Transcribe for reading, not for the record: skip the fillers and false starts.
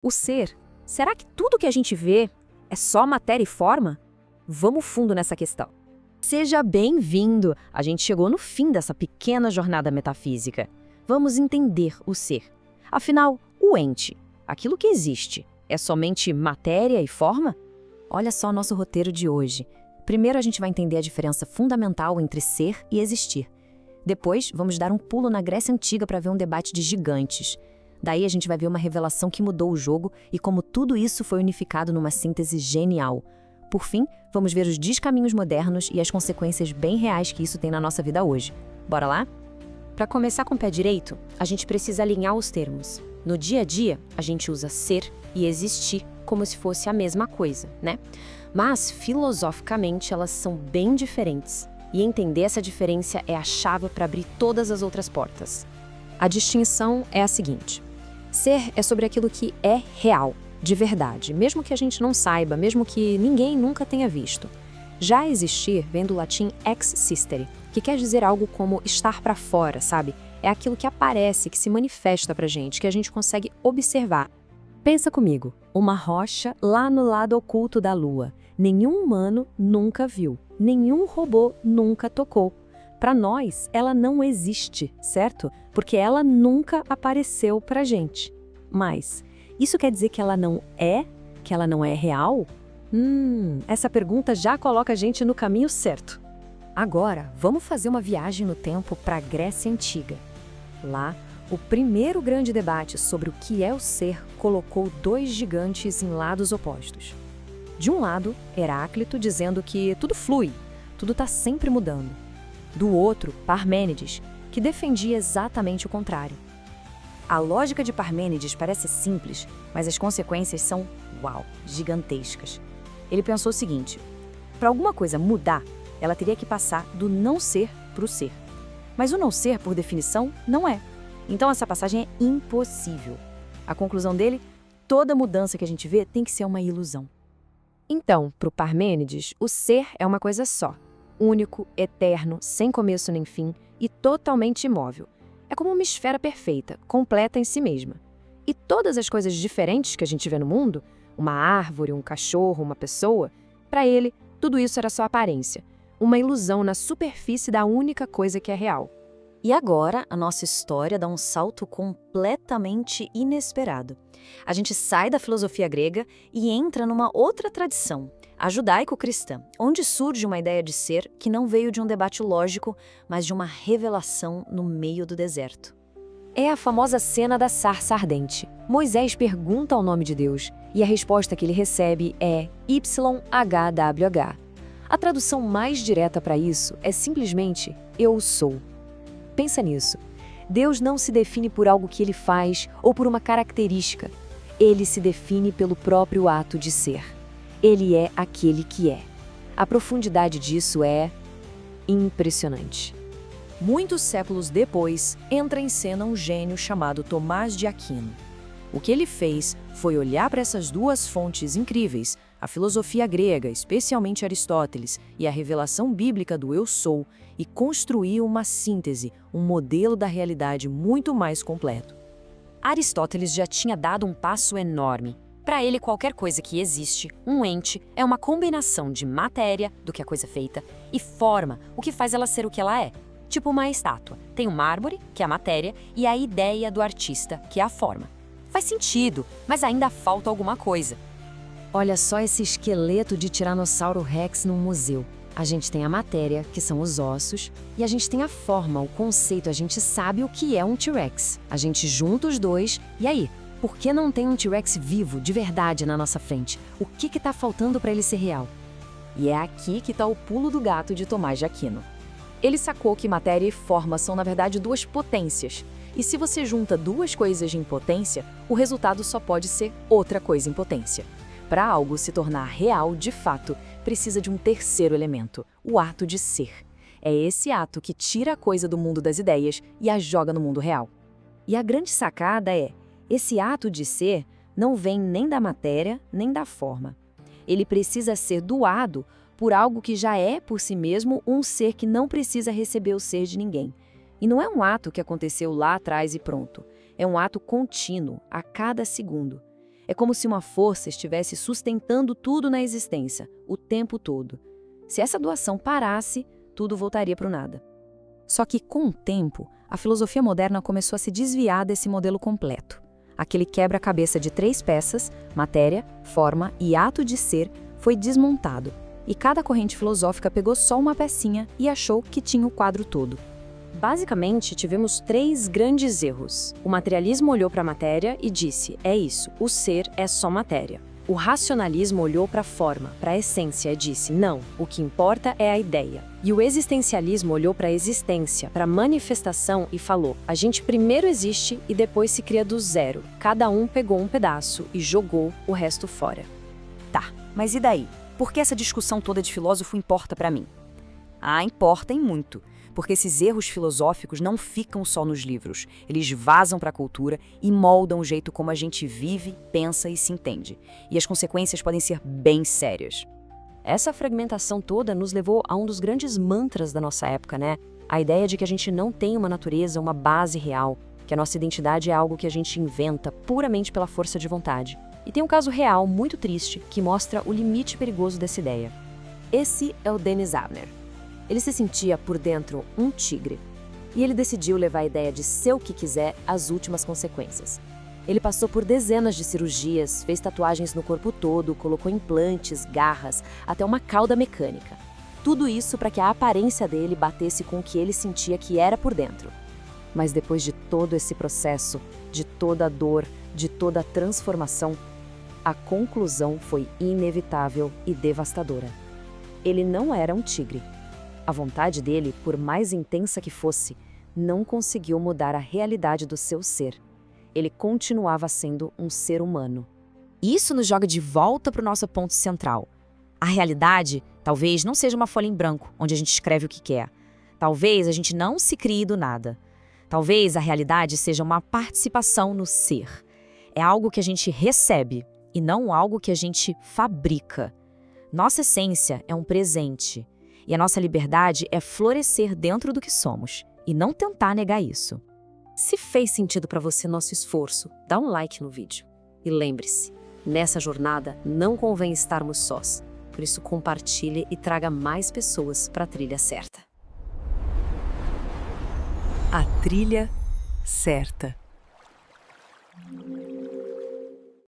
O ser, será que tudo que a gente vê é só matéria e forma? Vamos fundo nessa questão. Seja bem-vindo! A gente chegou no fim dessa pequena jornada metafísica. Vamos entender o ser. Afinal, o ente, aquilo que existe, é somente matéria e forma? Olha só o nosso roteiro de hoje. Primeiro a gente vai entender a diferença fundamental entre ser e existir. Depois, vamos dar um pulo na Grécia Antiga para ver um debate de gigantes. Daí a gente vai ver uma revelação que mudou o jogo e como tudo isso foi unificado numa síntese genial. Por fim, vamos ver os descaminhos modernos e as consequências bem reais que isso tem na nossa vida hoje. Bora lá? Para começar com o pé direito, a gente precisa alinhar os termos. No dia a dia, a gente usa ser e existir como se fosse a mesma coisa, né? Mas, filosoficamente, elas são bem diferentes. E entender essa diferença é a chave para abrir todas as outras portas. A distinção é a seguinte: ser é sobre aquilo que é real, de verdade, mesmo que a gente não saiba, mesmo que ninguém nunca tenha visto. Já existir vem do latim ex sistere, que quer dizer algo como estar para fora, sabe? É aquilo que aparece, que se manifesta pra gente, que a gente consegue observar. Pensa comigo, uma rocha lá no lado oculto da Lua. Nenhum humano nunca viu, nenhum robô nunca tocou. Para nós, ela não existe, certo? Porque ela nunca apareceu pra gente. Mas isso quer dizer que ela não é? Que ela não é real? Essa pergunta já coloca a gente no caminho certo. Agora, vamos fazer uma viagem no tempo para a Grécia Antiga. Lá, o primeiro grande debate sobre o que é o ser colocou dois gigantes em lados opostos. De um lado, Heráclito dizendo que tudo flui, tudo está sempre mudando. Do outro, Parmênides, que defendia exatamente o contrário. A lógica de Parmênides parece simples, mas as consequências são, gigantescas. Ele pensou o seguinte: para alguma coisa mudar, ela teria que passar do não ser para o ser. Mas o não ser, por definição, não é. Então essa passagem é impossível. A conclusão dele: toda mudança que a gente vê tem que ser uma ilusão. Então, para o Parmênides, o ser é uma coisa só. Único, eterno, sem começo nem fim e totalmente imóvel. É como uma esfera perfeita, completa em si mesma. E todas as coisas diferentes que a gente vê no mundo, uma árvore, um cachorro, uma pessoa, para ele, tudo isso era só aparência. Uma ilusão na superfície da única coisa que é real. E agora, a nossa história dá um salto completamente inesperado. A gente sai da filosofia grega e entra numa outra tradição, a judaico-cristã, onde surge uma ideia de ser que não veio de um debate lógico, mas de uma revelação no meio do deserto. É a famosa cena da sarça ardente. Moisés pergunta ao nome de Deus e a resposta que ele recebe é YHWH. A tradução mais direta para isso é simplesmente eu sou. Pensa nisso. Deus não se define por algo que ele faz ou por uma característica. Ele se define pelo próprio ato de ser. Ele é aquele que é. A profundidade disso é impressionante. Muitos séculos depois, entra em cena um gênio chamado Tomás de Aquino. O que ele fez foi olhar para essas duas fontes incríveis, a filosofia grega, especialmente Aristóteles, e a revelação bíblica do eu sou, e construir uma síntese, um modelo da realidade muito mais completo. Aristóteles já tinha dado um passo enorme. Para ele, qualquer coisa que existe, um ente, é uma combinação de matéria, do que a coisa é feita, e forma, o que faz ela ser o que ela é. Tipo uma estátua. Tem o mármore, que é a matéria, e a ideia do artista, que é a forma. Faz sentido, mas ainda falta alguma coisa. Olha só esse esqueleto de Tiranossauro Rex num museu. A gente tem a matéria, que são os ossos, e a gente tem a forma, o conceito, a gente sabe o que é um T-Rex. A gente junta os dois, e aí? Por que não tem um T-Rex vivo, de verdade, na nossa frente? O que está faltando para ele ser real? E é aqui que está o pulo do gato de Tomás de Aquino. Ele sacou que matéria e forma são, na verdade, duas potências. E se você junta duas coisas em potência, o resultado só pode ser outra coisa em potência. Para algo se tornar real, de fato, precisa de um terceiro elemento, o ato de ser. É esse ato que tira a coisa do mundo das ideias e a joga no mundo real. E a grande sacada é: esse ato de ser não vem nem da matéria, nem da forma. Ele precisa ser doado por algo que já é, por si mesmo, um ser que não precisa receber o ser de ninguém. E não é um ato que aconteceu lá atrás e pronto. É um ato contínuo, a cada segundo. É como se uma força estivesse sustentando tudo na existência, o tempo todo. Se essa doação parasse, tudo voltaria para o nada. Só que, com o tempo, a filosofia moderna começou a se desviar desse modelo completo. Aquele quebra-cabeça de 3 peças, matéria, forma e ato de ser, foi desmontado, e cada corrente filosófica pegou só uma pecinha e achou que tinha o quadro todo. Basicamente, tivemos 3 grandes erros. O materialismo olhou para a matéria e disse: é isso, o ser é só matéria. O racionalismo olhou para a forma, para a essência e disse: não, o que importa é a ideia. E o existencialismo olhou para a existência, para a manifestação e falou: a gente primeiro existe e depois se cria do zero. Cada um pegou um pedaço e jogou o resto fora. Tá, mas e daí? Por que essa discussão toda de filósofo importa para mim? Ah, importa e muito. Porque esses erros filosóficos não ficam só nos livros. Eles vazam para a cultura e moldam o jeito como a gente vive, pensa e se entende. E as consequências podem ser bem sérias. Essa fragmentação toda nos levou a um dos grandes mantras da nossa época, né? A ideia de que a gente não tem uma natureza, uma base real, que a nossa identidade é algo que a gente inventa puramente pela força de vontade. E tem um caso real muito triste que mostra o limite perigoso dessa ideia. Esse é o Dennis Abner. Ele se sentia por dentro um tigre. E ele decidiu levar a ideia de ser o que quiser às últimas consequências. Ele passou por dezenas de cirurgias, fez tatuagens no corpo todo, colocou implantes, garras, até uma cauda mecânica. Tudo isso para que a aparência dele batesse com o que ele sentia que era por dentro. Mas depois de todo esse processo, de toda a dor, de toda a transformação, a conclusão foi inevitável e devastadora. Ele não era um tigre. A vontade dele, por mais intensa que fosse, não conseguiu mudar a realidade do seu ser. Ele continuava sendo um ser humano. Isso nos joga de volta para o nosso ponto central. A realidade talvez não seja uma folha em branco, onde a gente escreve o que quer. Talvez a gente não se crie do nada. Talvez a realidade seja uma participação no ser. É algo que a gente recebe e não algo que a gente fabrica. Nossa essência é um presente. E a nossa liberdade é florescer dentro do que somos e não tentar negar isso. Se fez sentido para você nosso esforço, dá um like no vídeo. E lembre-se, nessa jornada não convém estarmos sós. Por isso compartilhe e traga mais pessoas para a trilha certa. A trilha certa.